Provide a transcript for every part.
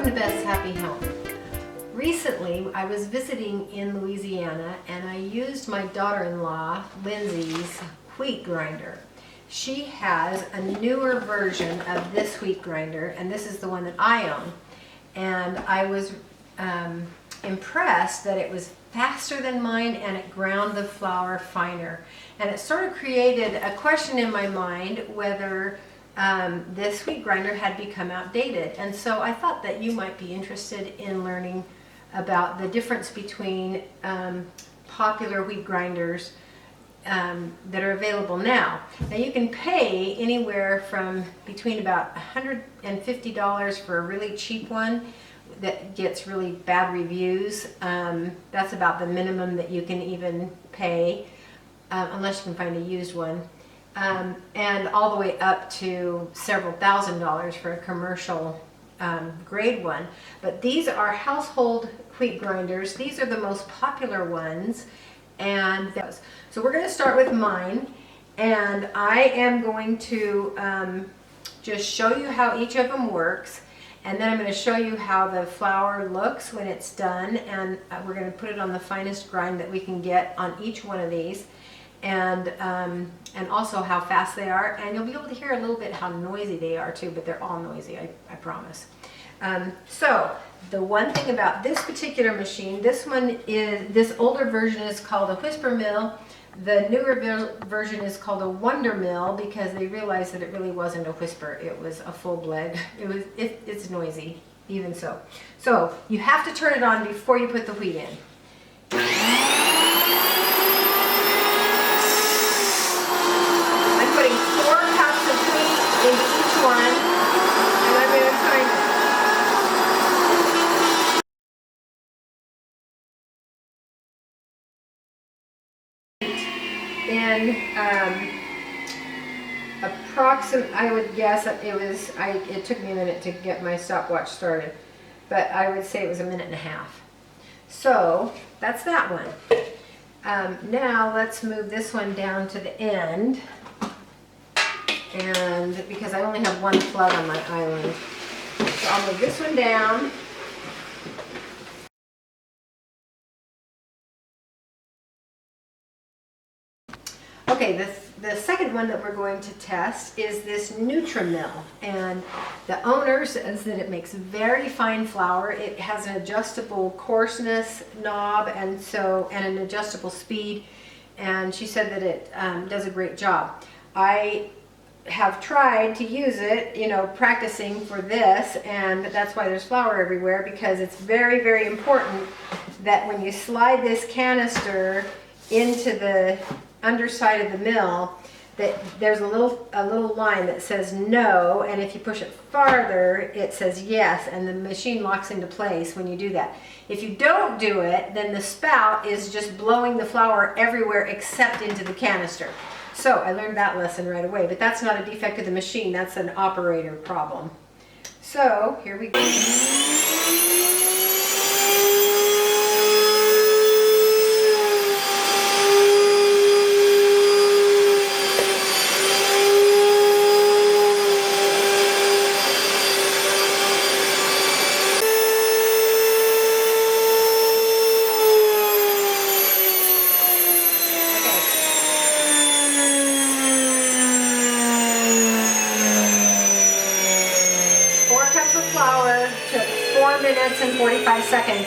Welcome to Beth's Happy Home. Recently, I was visiting in Louisiana and I used my daughter-in-law, Lindsay's wheat grinder. She has a newer version of this wheat grinder, and this is the one that I own. And I was impressed that it was faster than mine and it ground the flour finer. And it sort of created a question in my mind whether this wheat grinder had become outdated. And so I thought that you might be interested in learning about the difference between popular wheat grinders that are available now. Now you can pay anywhere from between about $150 for a really cheap one that gets really bad reviews. That's about the minimum that you can even pay, unless you can find a used one. And all the way up to several $1,000s for a commercial grade one. But these are household wheat grinders. These are the most popular ones. And so we're going to start with mine, and I am going to just show you how each of them works, and then I'm going to show you how the flour looks when it's done, and we're going to put it on the finest grind that we can get on each one of these. And also how fast they are, and you'll be able to hear a little bit how noisy they are too, but they're all noisy, I promise. So the one thing about this particular machine, this older version is called a Whisper Mill. The newer version is called a Wonder Mill because they realized that it really wasn't a whisper, it was a full blend. It's noisy, even so. So you have to turn it on before you put the wheat in. Putting 4 cups of wheat into each one, and I'm going to time it. In approximate, I would guess it took me a minute to get my stopwatch started, but I would say it was 1.5 minutes. So that's that one. Now let's move this one down to the end. And because I only have one plug on my island, so I'll move this one down. Okay, the second one that we're going to test is this Nutri-Mill, and the owner says that it makes very fine flour. It has an adjustable coarseness knob and an adjustable speed, and she said that it does a great job. I have tried to use it, practicing for this, and that's why there's flour everywhere, because it's very, very important that when you slide this canister into the underside of the mill, that there's a little line that says no, and if you push it farther, it says yes, and the machine locks into place when you do that. If you don't do it, then the spout is just blowing the flour everywhere except into the canister. So I learned that lesson right away, but that's not a defect of the machine, that's an operator problem. So here we go. 4 cups of flour took 4 minutes and 45 seconds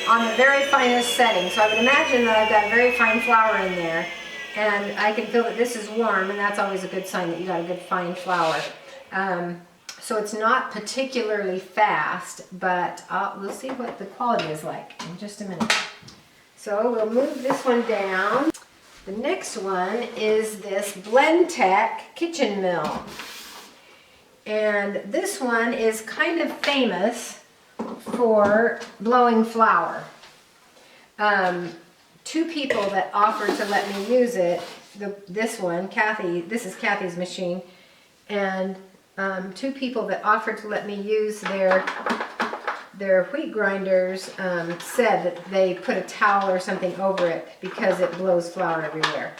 on the very finest setting. So I would imagine that I've got very fine flour in there, and I can feel that this is warm, and that's always a good sign that you got a good fine flour. So it's not particularly fast, but we'll see what the quality is like in just a minute. So we'll move this one down. The next one is this Blendtec kitchen mill. And this one is kind of famous for blowing flour. 2 people that offered to let me use it, this one, Kathy, this is Kathy's machine, and 2 people that offered to let me use their wheat grinders said that they put a towel or something over it because it blows flour everywhere.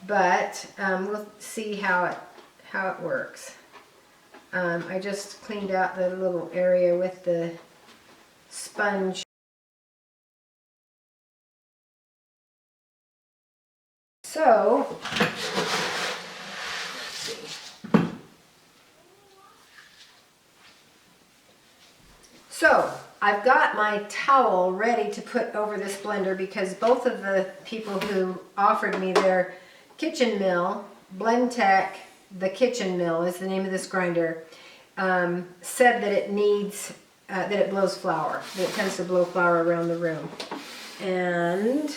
But we'll see how it works. I just cleaned out the little area with the sponge. So, let's see. So, I've got my towel ready to put over this blender because both of the people who offered me their kitchen mill, Blendtec, the kitchen mill is the name of this grinder, said that it needs, that it blows flour, that it tends to blow flour around the room. And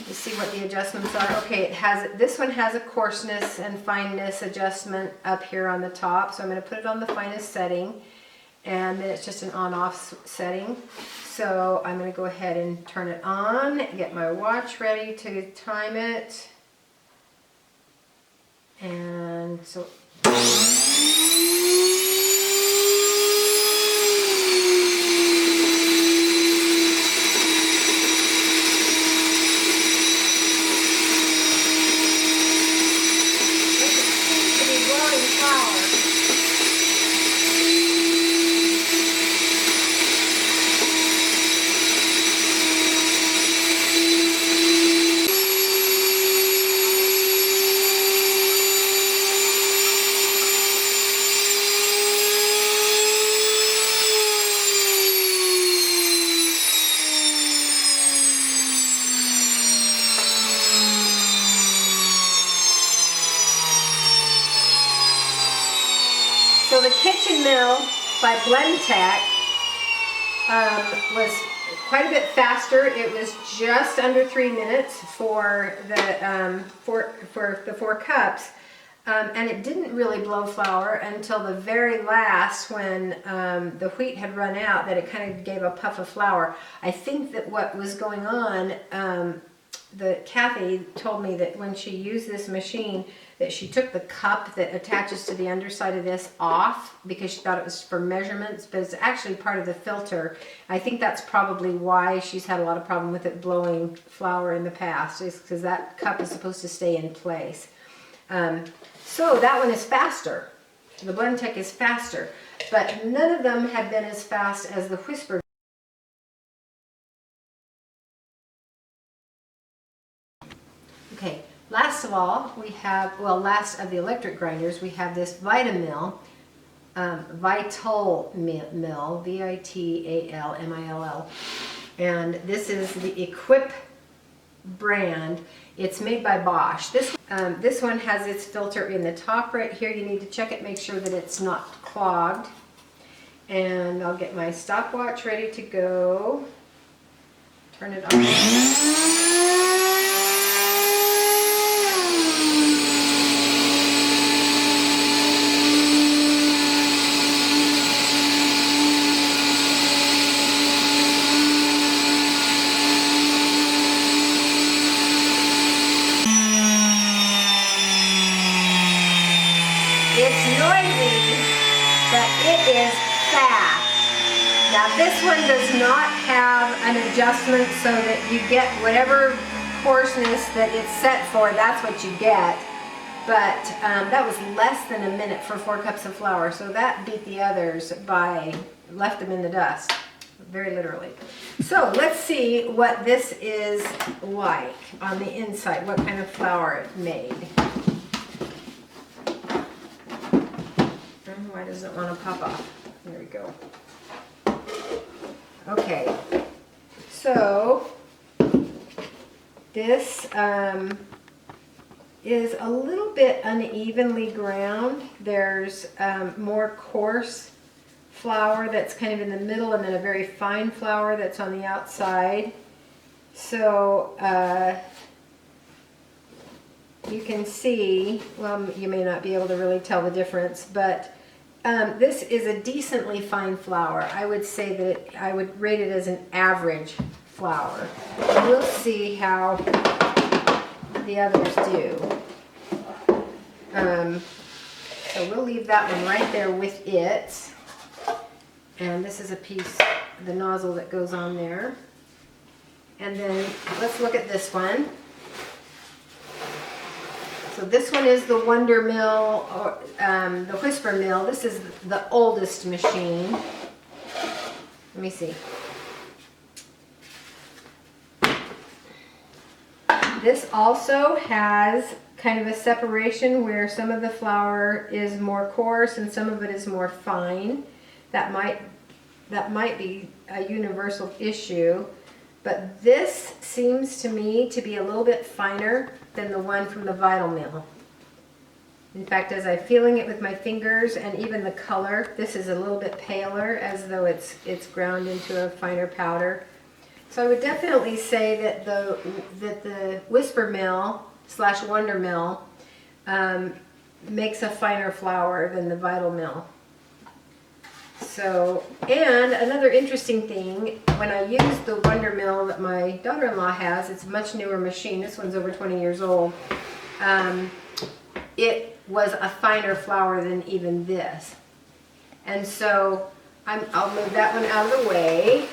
you see what the adjustments are. Okay, it has, this one has a coarseness and fineness adjustment up here on the top, so I'm going to put it on the finest setting, and then it's just an on-off setting. So I'm going to go ahead and turn it on, get my watch ready to time it, and so So the kitchen mill by Blendtec was quite a bit faster. It was just under 3 minutes for the for the 4 cups, and it didn't really blow flour until the very last when the wheat had run out. That it kind of gave a puff of flour. I think that what was going on. Kathy told me that when she used this machine that she took the cup that attaches to the underside of this off because she thought it was for measurements, but it's actually part of the filter. I think that's probably why she's had a lot of problem with it blowing flour in the past, is because that cup is supposed to stay in place. So that one is faster. The Blendtec is faster, but none of them have been as fast as the Whisper. Okay, last of all, we have, well, last of the electric grinders, we have this Vital Mill, V-I-T-A-L-M-I-L-L. And this is the Equip brand. It's made by Bosch. This one has its filter in the top right here. You need to check it, make sure that it's not clogged. And I'll get my stopwatch ready to go. Turn it on. It's noisy, but it is fast. Now this one does not have an adjustment so that you get whatever coarseness that it's set for, that's what you get. But that was less than a minute for 4 cups of flour, so that beat the others by, left them in the dust, very literally. So let's see what this is like on the inside, what kind of flour it made. Why does it want to pop off? There we go. Okay, so this is a little bit unevenly ground. There's more coarse flour that's kind of in the middle, and then a very fine flour that's on the outside. So you can see, well, you may not be able to really tell the difference, but this is a decently fine flour. I would say that I would rate it as an average flour. We'll see how the others do. So we'll leave that one right there with it. And this is a piece, the nozzle that goes on there. And then let's look at this one. So this one is the Wonder Mill, or the Whisper Mill. This is the oldest machine. Let me see. This also has kind of a separation where some of the flour is more coarse and some of it is more fine. That might be a universal issue, but this seems to me to be a little bit finer than the one from the Vital-Mill. In fact, as I'm feeling it with my fingers and even the color, this is a little bit paler, as though it's ground into a finer powder. So I would definitely say that the Whisper-Mill / Wonder-Mill makes a finer flour than the Vital-Mill. So, and another interesting thing, when I use the Wonder-Mill that my daughter-in-law has, it's a much newer machine. This one's over 20 years old. It was a finer flour than even this. And so I'll move that one out of the way.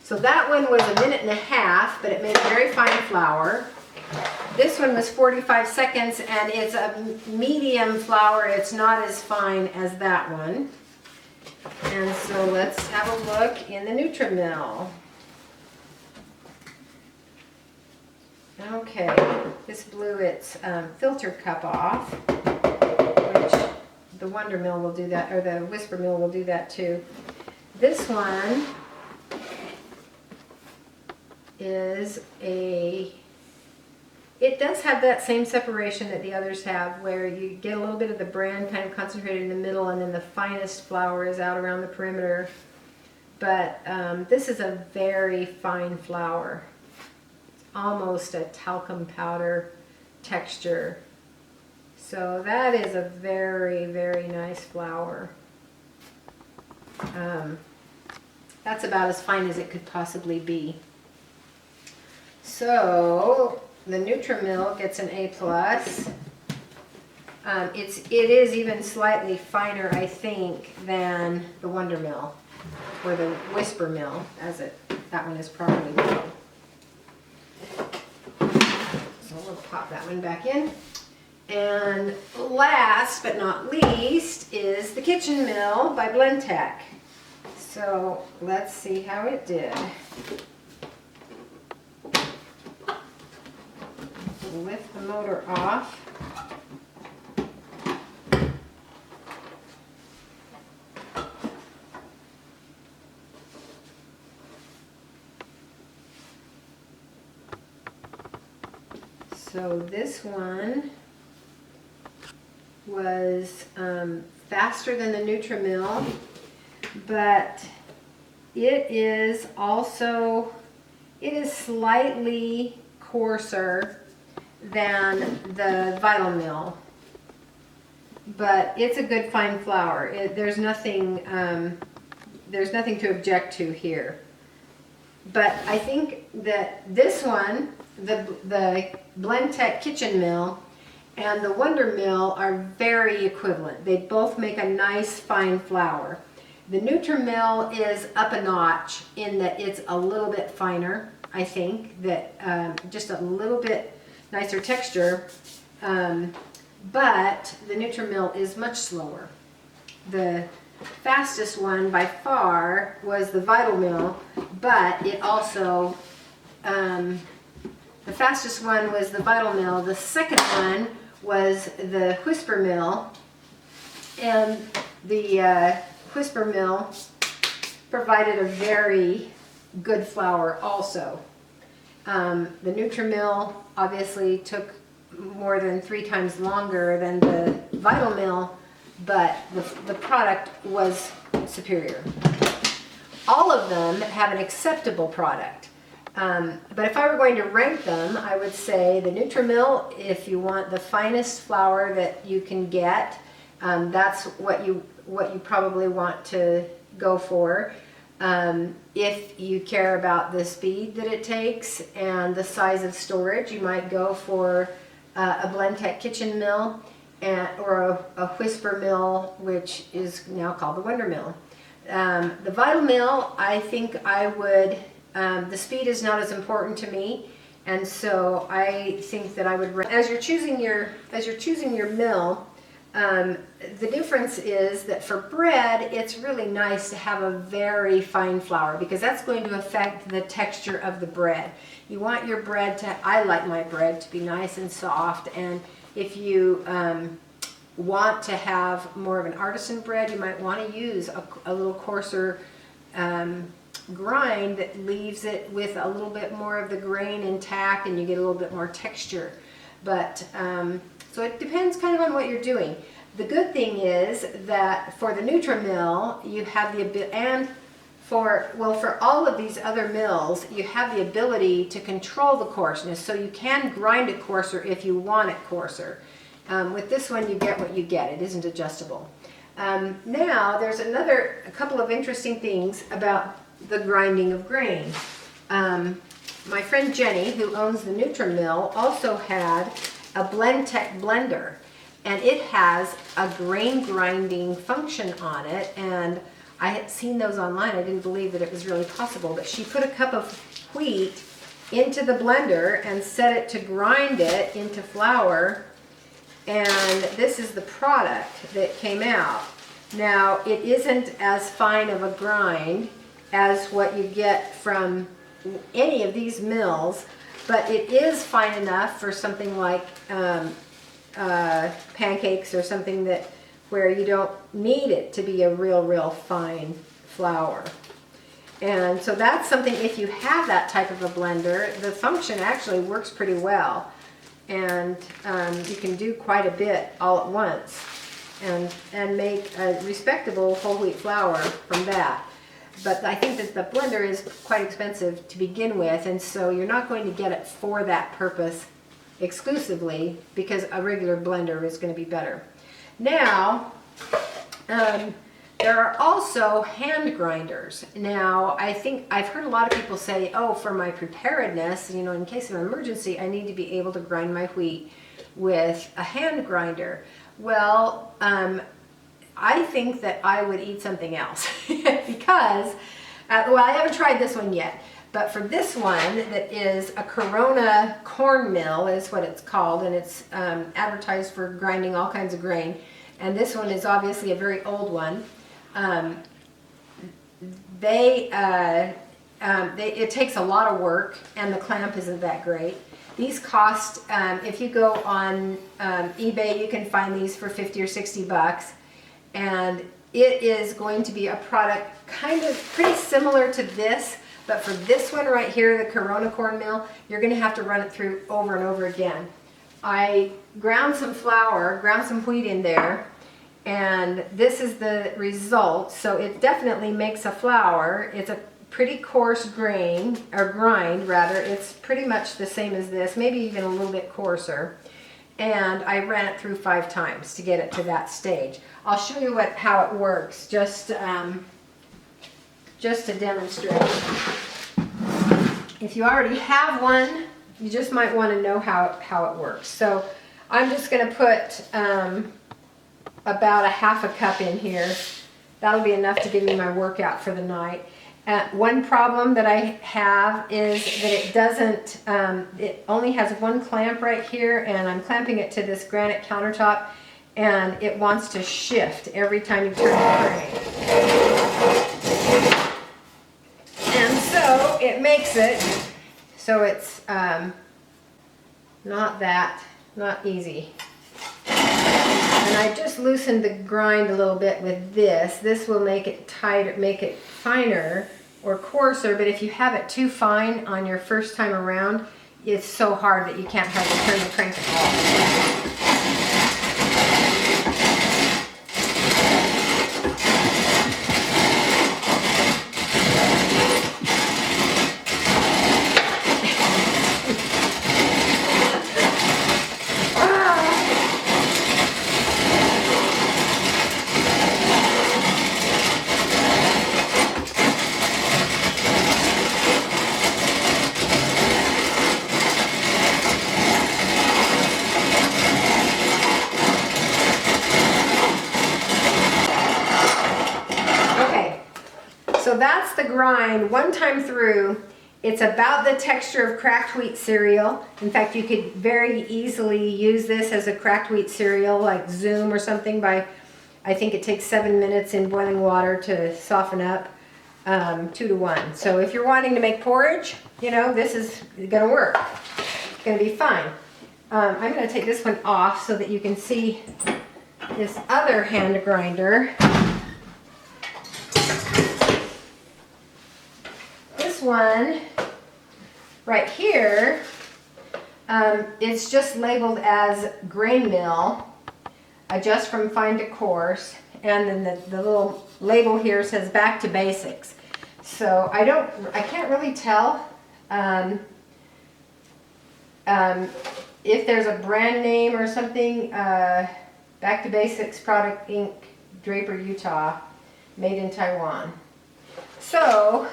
So that one was 1.5 minutes, but it made a very fine flour. This one was 45 seconds, and it's a medium flour. It's not as fine as that one. And so let's have a look in the Nutri-Mill. Okay, this blew its filter cup off, which the Wonder-Mill will do that, or the Whisper-Mill will do that too. This one is it does have that same separation that the others have, where you get a little bit of the bran kind of concentrated in the middle, and then the finest flour is out around the perimeter. But this is a very fine flour. It's almost a talcum powder texture. So that is a very, very nice flour. That's about as fine as it could possibly be. So the Nutri-Mill gets an A+. It is even slightly finer, I think, than the Wonder-Mill or the Whisper-Mill, that one is properly milled. So we'll pop that one back in. And last but not least is the Kitchen Mill by Blendtec. So let's see how it did. Lift the motor off. So this one was faster than the Nutri-Mill, but it is slightly coarser than the Vital-Mill, but it's a good fine flour. There's nothing to object to here. But I think that this one, the Blendtec Kitchen Mill and the Wonder-Mill are very equivalent. They both make a nice fine flour. The Nutri-Mill is up a notch in that it's a little bit finer, I think, that just a little bit nicer texture, but the Nutri-Mill is much slower. The fastest one by far was the Vital-Mill, but it also, the fastest one was the Vital-Mill. The second one was the Whisper-Mill, and the Whisper-Mill provided a very good flour also. The Nutri-Mill obviously took more than 3 times longer than the Vital-Mill, but the product was superior. All of them have an acceptable product. But if I were going to rank them, I would say the Nutri-Mill, if you want the finest flour that you can get, that's what you probably want to go for. If you care about the speed that it takes and the size of storage, you might go for a Blendtec Kitchen Mill or a Whisper-Mill, which is now called the Wonder-Mill. The Vital-Mill, I think I would, the speed is not as important to me, and so I think that I would, as you're choosing your mill, The difference is that for bread, it's really nice to have a very fine flour because that's going to affect the texture of the bread. You want your bread to, I like my bread to be nice and soft, and if you want to have more of an artisan bread, you might want to use a little coarser grind that leaves it with a little bit more of the grain intact and you get a little bit more texture. But so it depends kind of on what you're doing. The good thing is that for the Nutri-Mill, you have the ability, and for all of these other mills, you have the ability to control the coarseness, so you can grind it coarser if you want it coarser. With this one, you get what you get. It isn't adjustable. Now, there's a couple of interesting things about the grinding of grain. My friend Jenny, who owns the Nutri-Mill, also had a Blendtec blender, and it has a grain grinding function on it, and I had seen those online. I didn't believe that it was really possible, but she put a cup of wheat into the blender and set it to grind it into flour, and this is the product that came out. Now, it isn't as fine of a grind as what you get from any of these mills, but it is fine enough for something like pancakes or something that where you don't need it to be a real fine flour. And so that's something, if you have that type of a blender, the function actually works pretty well, and you can do quite a bit all at once and make a respectable whole wheat flour from that. But I think that the blender is quite expensive to begin with, and so you're not going to get it for that purpose exclusively, because a regular blender is going to be better. Now, there are also hand grinders. Now, I think I've heard a lot of people say, oh, for my preparedness, you know, in case of an emergency, I need to be able to grind my wheat with a hand grinder. Well, I think that I would eat something else because, well, I haven't tried this one yet, but for this one that is a Corona corn mill is what it's called, and it's advertised for grinding all kinds of grain, and this one is obviously a very old one. It takes a lot of work, and the clamp isn't that great. These cost, if you go on eBay, you can find these for 50 or 60 bucks. And it is going to be a product kind of pretty similar to this, but for this one right here, the Corona corn mill, you're going to have to run it through over and over again. I ground some flour, ground some wheat in there, and this is the result. So it definitely makes a flour. It's a pretty coarse grain, or grind rather. It's pretty much the same as this, maybe even a little bit coarser. And I ran it through 5 times to get it to that stage. I'll show you how it works, just to demonstrate. If you already have one, you just might want to know how it works. So I'm just going to put about a half a cup in here. That'll be enough to give me my workout for the night. One problem that I have is that it doesn't, it only has one clamp right here, and I'm clamping it to this granite countertop, and it wants to shift every time you turn the crank. And so it makes it so it's not easy. And I just loosened the grind a little bit with this. This will make it tighter, make it finer or coarser, but if you have it too fine on your first time around, it's so hard that you can't hardly turn the crank at all. So that's the grind one time through, It's about the texture of cracked wheat cereal. In fact, you could very easily use this as a cracked wheat cereal, like Zoom or something. I think it takes 7 minutes in boiling water to soften up, 2 to 1. So if you're wanting to make porridge, you know, this is gonna work. It's gonna be fine. I'm gonna take this one off so that you can see this other hand grinder. This one right here, it's just labeled as grain mill, adjust from fine to coarse, and then the little label here says back to basics. So I can't really tell if there's a brand name or something. Back to Basics Product Inc., Draper, Utah, made in Taiwan. So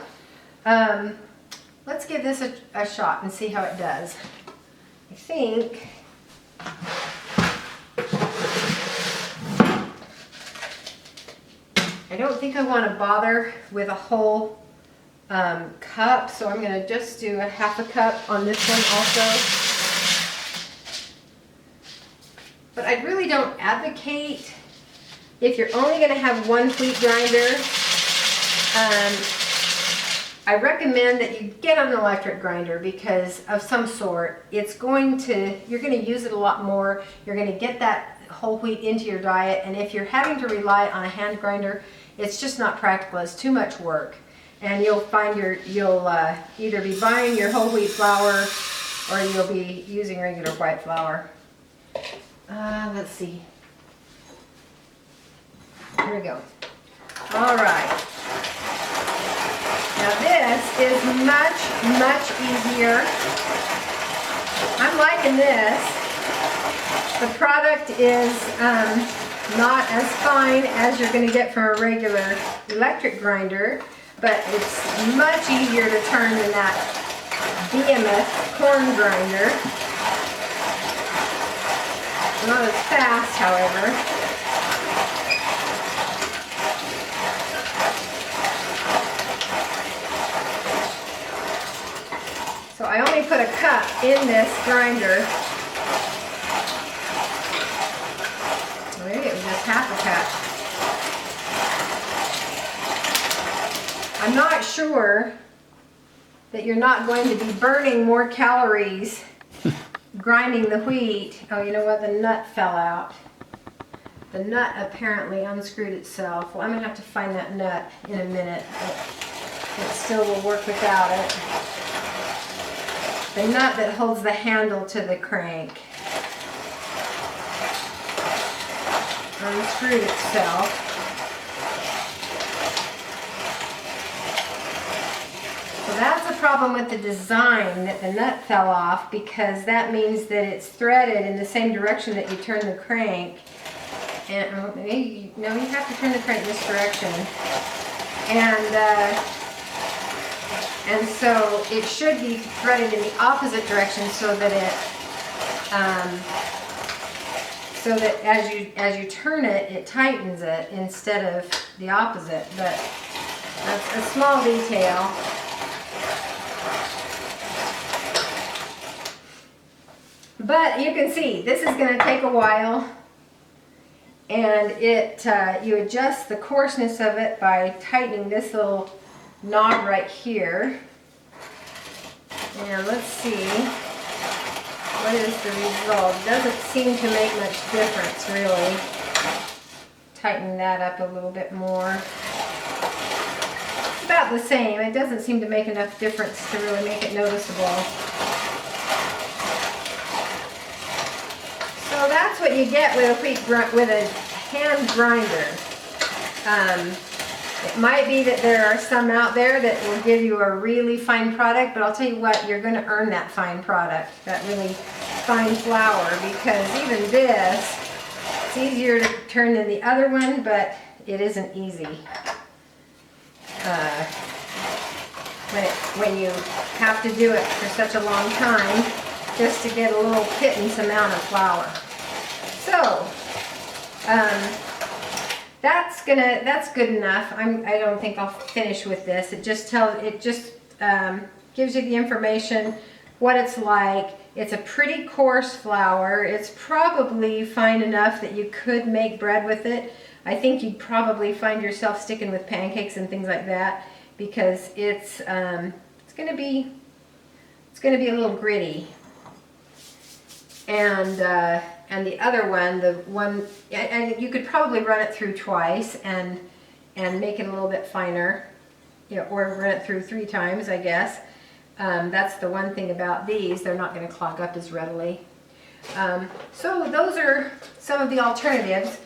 let's give this a shot and see how it does. I think I don't think I want to bother with a whole cup, so I'm going to just do a half a cup on this one also. But I really don't advocate, if you're only going to have one wheat grinder, I recommend that you get an electric grinder because of some sort. You're going to use it a lot more. You're going to get that whole wheat into your diet, and if you're having to rely on a hand grinder, it's just not practical. It's too much work, and you'll find you'll either be buying your whole wheat flour or you'll be using regular white flour. Let's see. Here we go. All right. Now this is much easier. I'm liking this. The product is not as fine as you're going to get from a regular electric grinder, but it's much easier to turn than that behemoth corn grinder. Not as fast, however. So I only put a cup in this grinder. Maybe it was just half a cup. I'm not sure that you're not going to be burning more calories grinding the wheat. Oh, you know what? The nut fell out. The nut apparently unscrewed itself. Well, I'm going to have to find that nut in a minute. It still will work without it. The nut that holds the handle to the crank unscrewed itself. So that's a problem with the design, that the nut fell off, because that means that it's threaded in the same direction that you turn the crank. And no, you have to turn the crank this direction. And so it should be threaded in the opposite direction so that as you turn it, it tightens it instead of the opposite. But that's a small detail. But you can see this is going to take a while, and you adjust the coarseness of it by tightening this little knob right here. And let's see, what is the result? Doesn't seem to make much difference, really. Tighten that up a little bit more. It's about the same. It doesn't seem to make enough difference to really make it noticeable. So that's what you get with a hand grinder. It might be that there are some out there that will give you a really fine product, but I'll tell you what, you're going to earn that fine product, that really fine flour, because even this, it's easier to turn than the other one, but it isn't easy. When you have to do it for such a long time just to get a little pittance amount of flour. So, that's good enough. I don't think I'll finish with this. It just gives you the information, what it's like. It's a pretty coarse flour. It's probably fine enough that you could make bread with it. I think you'd probably find yourself sticking with pancakes and things like that because it's going to be a little gritty. And the other one, and you could probably run it through twice and make it a little bit finer, you know, or run it through 3 times, I guess. That's the one thing about these, they're not going to clog up as readily. So those are some of the alternatives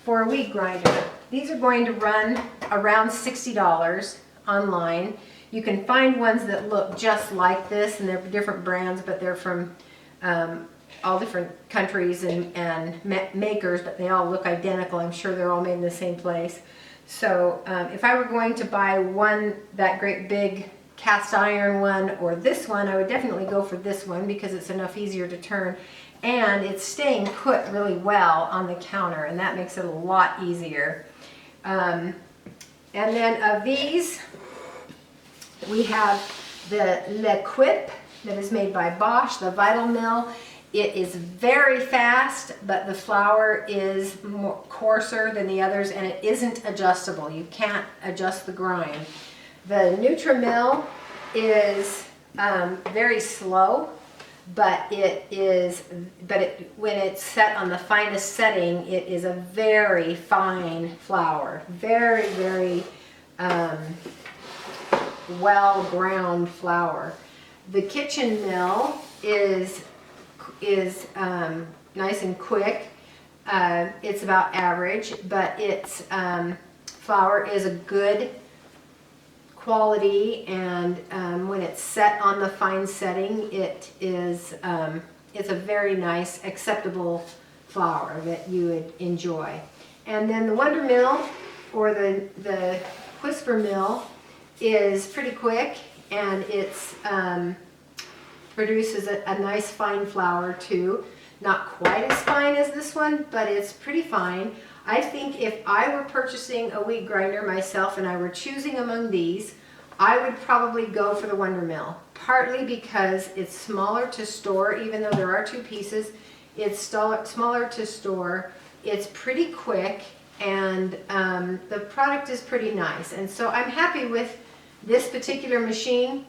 for a wheat grinder. These are going to run around $60 online. You can find ones that look just like this, and they're different brands, but they're from all different countries and makers, but they all look identical. I'm sure they're all made in the same place. So if I were going to buy one, that great big cast iron one or this one, I would definitely go for this one because it's enough easier to turn, and it's staying put really well on the counter, and that makes it a lot easier. And then of these, we have the L'Equipe that is made by Bosch, the Vital Mill. It is very fast, but the flour is more coarser than the others, and it isn't adjustable. You can't adjust the grind. The Nutri-Mill is very slow, but when it's set on the finest setting, it is a very fine flour, very, very well ground flour. The Kitchen Mill is nice and quick. It's about average, but its flour is a good quality, and when it's set on the fine setting, it's a very nice, acceptable flour that you would enjoy. And then the Wonder Mill, or the Whisper Mill, is pretty quick, and it's produces a nice fine flour too. Not quite as fine as this one, but it's pretty fine. I think if I were purchasing a wheat grinder myself and I were choosing among these, I would probably go for the Wonder Mill, partly because it's smaller to store. Even though there are 2 pieces, it's smaller to store. It's pretty quick, and the product is pretty nice. And so I'm happy with this particular machine.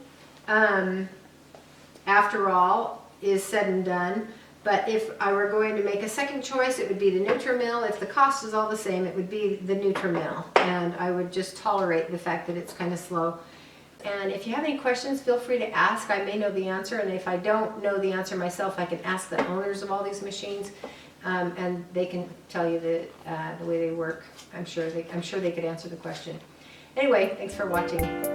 After all is said and done. But if I were going to make a second choice, it would be the Nutri-Mill. If the cost is all the same, it would be the Nutri-Mill. And I would just tolerate the fact that it's kind of slow. And if you have any questions, feel free to ask. I may know the answer, and if I don't know the answer myself, I can ask the owners of all these machines, and they can tell you the way they work. I'm sure they could answer the question. Anyway, thanks for watching.